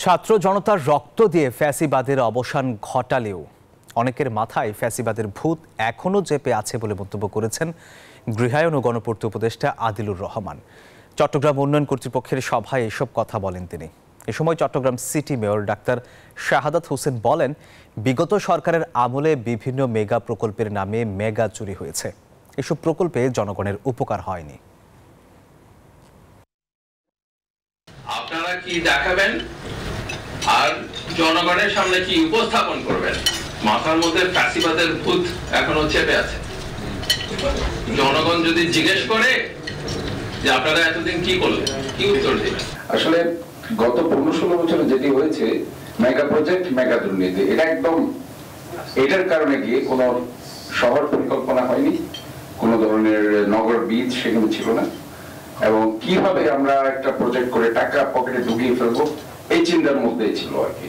ছাত্র জনতার রক্ত দিয়ে ফ্যাসিবাদের অবসান ঘটালেও অনেকের মাথায় ফ্যাসিবাদের ভূত এখনও চেপে আছে বলে মন্তব্য করেছেন গৃহায়ন ও গণপূর্ত উপদেষ্টা আদিলুর রহমান। চট্টগ্রাম উন্নয়ন কর্তৃপক্ষের সভায় এসব কথা বলেন তিনি। এ সময় Chittagong city mayor doctor Shahadat Hossain বলেন, বিগত সরকারের আমলে বিভিন্ন মেগা প্রকল্পের নামে মেগা চুরি হয়েছে। এসব প্রকল্পে জনগণের উপকার হয়নি। আপনারা কি দেখাবেন আর জনগণের সামনে কি উপস্থাপন করবেন? মাথার মধ্যে ফ্যাসিবাদের ভূত এখনো চেপে আছে। জনগণ যদি জিজ্ঞেস করে যে আপনারা এতদিন কি করলেন, কি উত্তর দিবেন? আসলে গত 15-16 বছরে যেটি হয়েছে, মেগা প্রজেক্ট, মেগা দুর্নীতি, এটা একদম এটার কারণে গিয়ে কোনো শহর পরিকল্পনা হয়নি, কোনো ধরনের নগর বীজ সেখানে ছিল না, এবং কিভাবে আমরা একটা প্রজেক্ট করে টাকা পকেটে ঢুকিয়ে ফেলবো এই চিন্তার মধ্যেই ছিল আর কি।